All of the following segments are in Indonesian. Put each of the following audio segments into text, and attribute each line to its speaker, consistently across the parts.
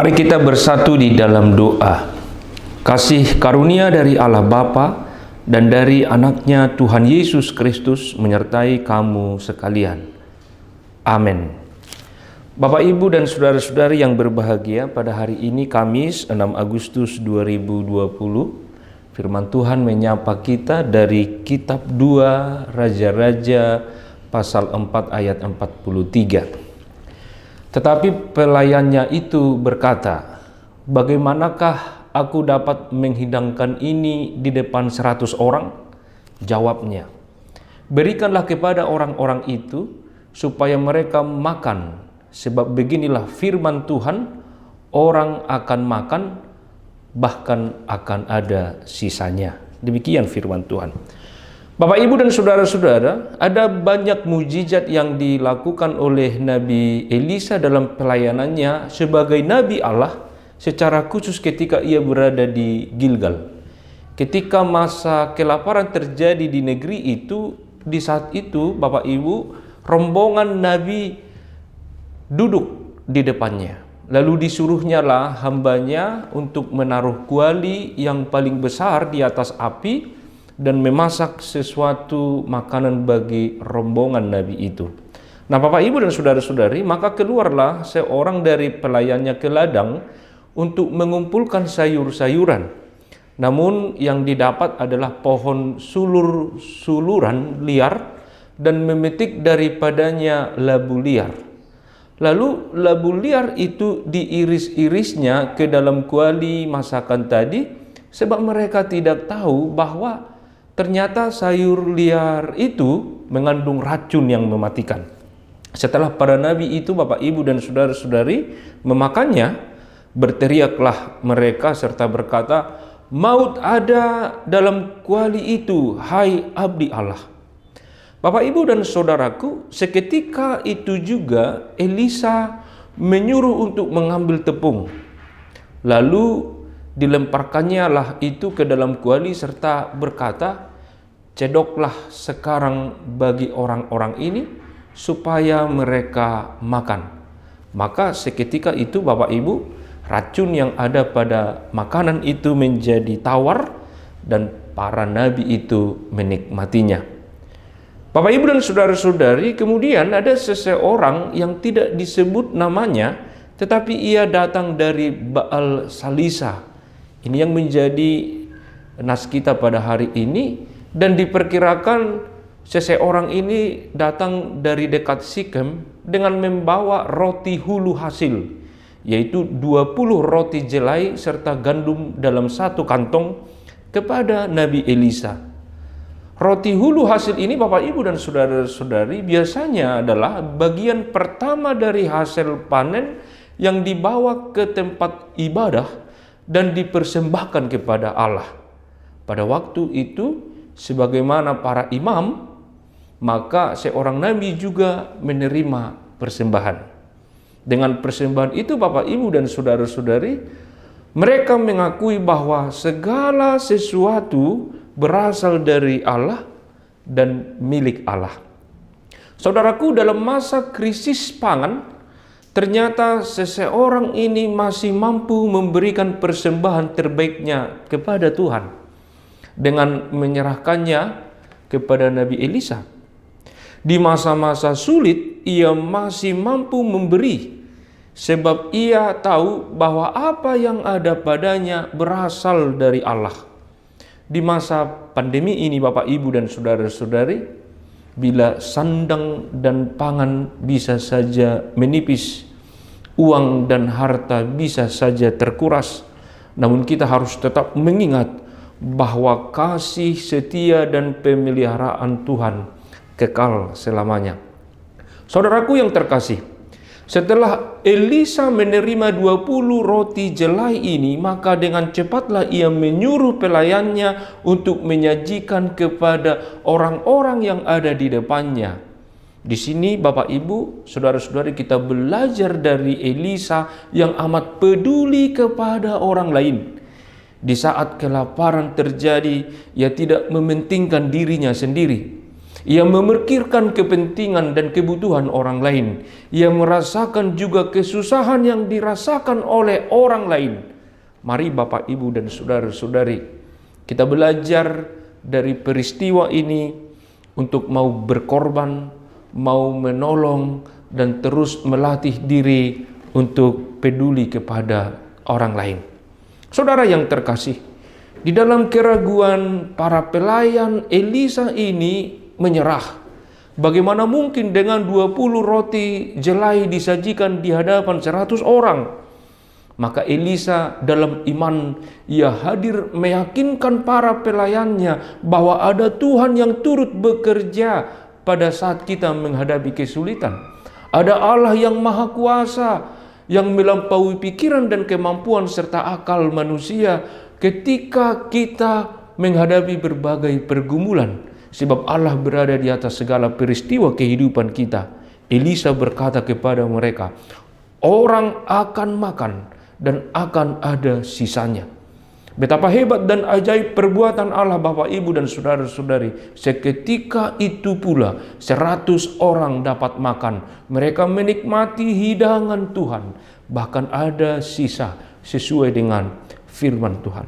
Speaker 1: Mari kita bersatu di dalam doa. Kasih karunia dari Allah Bapa dan dari anaknya Tuhan Yesus Kristus menyertai kamu sekalian. Amin. Bapak, Ibu, dan saudara-saudari yang berbahagia, pada hari ini Kamis 6 Agustus 2020, firman Tuhan menyapa kita dari kitab 2 Raja-Raja pasal 4 ayat 43. Tetapi pelayannya itu berkata, "Bagaimanakah aku dapat menghidangkan ini di depan 100 orang?" Jawabnya, "Berikanlah kepada orang-orang itu supaya mereka makan, sebab beginilah firman Tuhan, orang akan makan, bahkan akan ada sisanya." Demikian firman Tuhan. Bapak, Ibu, dan saudara-saudara, ada banyak mujizat yang dilakukan oleh Nabi Elisa dalam pelayanannya sebagai Nabi Allah, secara khusus ketika ia berada di Gilgal. Ketika masa kelaparan terjadi di negeri itu, di saat itu Bapak Ibu, rombongan Nabi duduk di depannya. Lalu disuruhnya lah hambanya untuk menaruh kuali yang paling besar di atas api dan memasak sesuatu makanan bagi rombongan Nabi itu. Nah, Bapak, Ibu, dan saudara-saudari, maka keluarlah seorang dari pelayannya ke ladang untuk mengumpulkan sayur-sayuran. Namun yang didapat adalah pohon sulur-suluran liar dan memetik daripadanya labu liar. Lalu labu liar itu diiris-irisnya ke dalam kuali masakan tadi, sebab mereka tidak tahu bahwa ternyata sayur liar itu mengandung racun yang mematikan. Setelah para nabi itu, Bapak, Ibu, dan saudara-saudari, memakannya, berteriaklah mereka serta berkata, "Maut ada dalam kuali itu, hai abdi Allah." Bapak, Ibu, dan saudaraku, seketika itu juga Elisa menyuruh untuk mengambil tepung. Lalu dilemparkannya lah itu ke dalam kuali serta berkata, "Cedoklah sekarang bagi orang-orang ini supaya mereka makan." Maka seketika itu, Bapak, Ibu, racun yang ada pada makanan itu menjadi tawar dan para nabi itu menikmatinya. Bapak, Ibu, dan saudara-saudari, kemudian ada seseorang yang tidak disebut namanya, tetapi ia datang dari Baal Salisa. Ini yang menjadi nas kita pada hari ini, dan diperkirakan seseorang ini datang dari dekat Sikem dengan membawa roti hulu hasil, yaitu 20 roti jelai serta gandum dalam satu kantong kepada Nabi Elisa. Roti hulu hasil ini, Bapak, Ibu, dan saudara-saudari, biasanya adalah bagian pertama dari hasil panen yang dibawa ke tempat ibadah dan dipersembahkan kepada Allah. Pada waktu itu, sebagaimana para imam, maka seorang nabi juga menerima persembahan. Dengan persembahan itu, Bapak, Ibu, dan saudara-saudari, mereka mengakui bahwa segala sesuatu berasal dari Allah dan milik Allah. Saudaraku, dalam masa krisis pangan, ternyata seseorang ini masih mampu memberikan persembahan terbaiknya kepada Tuhan dengan menyerahkannya kepada Nabi Elisa. Di masa-masa sulit, ia masih mampu memberi, sebab ia tahu bahwa apa yang ada padanya berasal dari Allah. Di masa pandemi ini, Bapak, Ibu, dan saudara-saudari, bila sandang dan pangan bisa saja menipis, uang dan harta bisa saja terkuras, namun kita harus tetap mengingat bahwa kasih setia dan pemeliharaan Tuhan kekal selamanya. Saudaraku yang terkasih, setelah Elisa menerima 20 roti jelai ini, maka dengan cepatlah ia menyuruh pelayannya untuk menyajikan kepada orang-orang yang ada di depannya. Di sini, Bapak, Ibu, saudara-saudari, kita belajar dari Elisa yang amat peduli kepada orang lain. Di saat kelaparan terjadi, ia tidak mementingkan dirinya sendiri. Ia memikirkan kepentingan dan kebutuhan orang lain. Ia merasakan juga kesusahan yang dirasakan oleh orang lain. Mari Bapak, Ibu, dan saudara-saudari, kita belajar dari peristiwa ini untuk mau berkorban, mau menolong, dan terus melatih diri untuk peduli kepada orang lain. Saudara yang terkasih, di dalam keraguan para pelayan, Elisa ini menyerah. Bagaimana mungkin dengan 20 roti jelai disajikan di hadapan 100 orang? Maka Elisa dalam iman, ia hadir meyakinkan para pelayannya bahwa ada Tuhan yang turut bekerja pada saat kita menghadapi kesulitan. Ada Allah yang maha kuasa, yang melampaui pikiran dan kemampuan serta akal manusia ketika kita menghadapi berbagai pergumulan. Sebab Allah berada di atas segala peristiwa kehidupan kita. Elisa berkata kepada mereka, orang akan makan dan akan ada sisanya. Betapa hebat dan ajaib perbuatan Allah, Bapak, Ibu, dan saudara-saudari. Seketika itu pula 100 orang dapat makan. Mereka menikmati hidangan Tuhan. Bahkan ada sisa sesuai dengan firman Tuhan.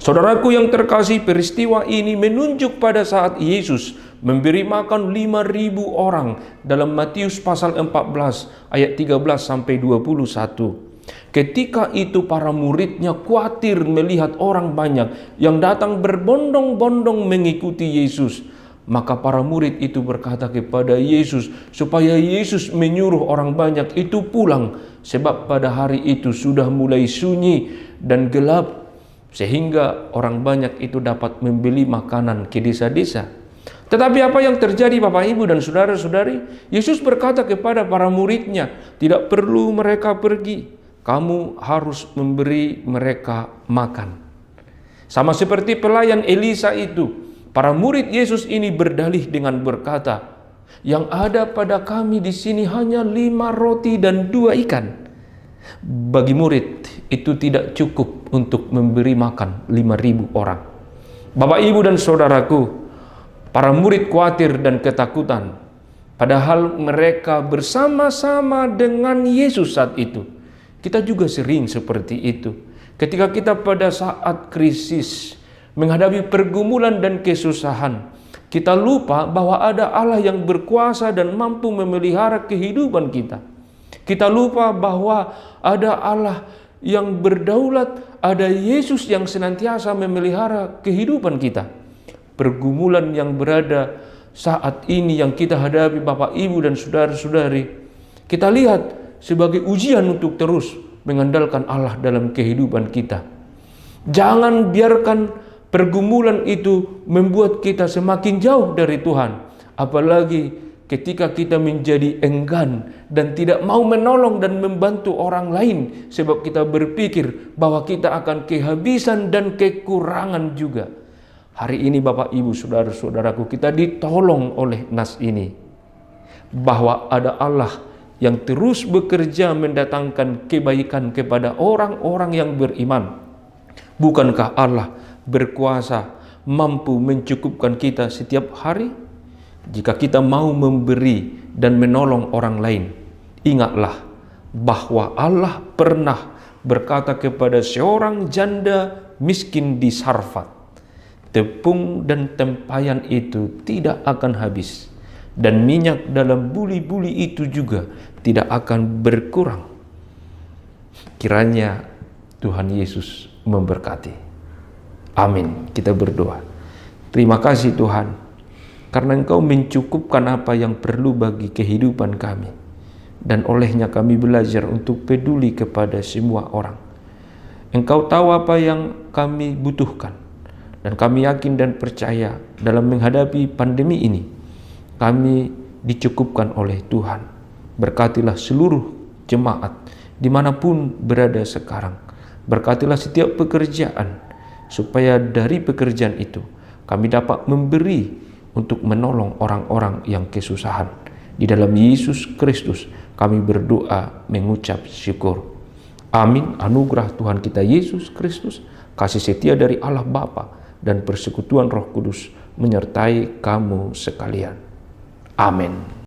Speaker 1: Saudaraku yang terkasih, peristiwa ini menunjuk pada saat Yesus memberi makan 5.000 orang dalam Matius pasal 14 ayat 13 sampai 21. Ketika itu para muridnya khawatir melihat orang banyak yang datang berbondong-bondong mengikuti Yesus. Maka para murid itu berkata kepada Yesus supaya Yesus menyuruh orang banyak itu pulang, sebab pada hari itu sudah mulai sunyi dan gelap, sehingga orang banyak itu dapat membeli makanan ke desa-desa. Tetapi apa yang terjadi, Bapak, Ibu, dan saudara-saudari? Yesus berkata kepada para muridnya, tidak perlu mereka pergi. Kamu harus memberi mereka makan. Sama seperti pelayan Elisa itu, para murid Yesus ini berdalih dengan berkata, yang ada pada kami di sini hanya 5 roti dan 2 ikan. Bagi murid itu tidak cukup untuk memberi makan 5.000 orang. Bapak, Ibu, dan saudaraku, para murid khawatir dan ketakutan. Padahal mereka bersama-sama dengan Yesus saat itu. Kita juga sering seperti itu. Ketika kita pada saat krisis, menghadapi pergumulan dan kesusahan, kita lupa bahwa ada Allah yang berkuasa dan mampu memelihara kehidupan kita. Kita lupa bahwa ada Allah yang berdaulat, ada Yesus yang senantiasa memelihara kehidupan kita. Pergumulan yang berada saat ini yang kita hadapi, Bapak, Ibu, dan saudara-saudari, kita lihat sebagai ujian untuk terus mengandalkan Allah dalam kehidupan kita. Jangan biarkan pergumulan itu membuat kita semakin jauh dari Tuhan. Apalagi ketika kita menjadi enggan dan tidak mau menolong dan membantu orang lain, sebab kita berpikir bahwa kita akan kehabisan dan kekurangan juga. Hari ini, Bapak, Ibu, saudara-saudaraku, kita ditolong oleh nas ini, bahwa ada Allah yang terus bekerja mendatangkan kebaikan kepada orang-orang yang beriman. Bukankah Allah berkuasa mampu mencukupkan kita setiap hari? Jika kita mau memberi dan menolong orang lain, ingatlah bahwa Allah pernah berkata kepada seorang janda miskin di Sarfat, tepung dan tempayan itu tidak akan habis, dan minyak dalam buli-buli itu juga tidak akan berkurang. Kiranya Tuhan Yesus memberkati. Amin. Kita berdoa. Terima kasih Tuhan, karena Engkau mencukupkan apa yang perlu bagi kehidupan kami, dan olehnya kami belajar untuk peduli kepada semua orang. Engkau tahu apa yang kami butuhkan, dan kami yakin dan percaya dalam menghadapi pandemi ini, kami dicukupkan oleh Tuhan. Berkatilah seluruh jemaat dimanapun berada sekarang. Berkatilah setiap pekerjaan, supaya dari pekerjaan itu kami dapat memberi untuk menolong orang-orang yang kesusahan. Di dalam Yesus Kristus kami berdoa mengucap syukur. Amin. Anugerah Tuhan kita Yesus Kristus, kasih setia dari Allah Bapa, dan persekutuan Roh Kudus menyertai kamu sekalian. Amin.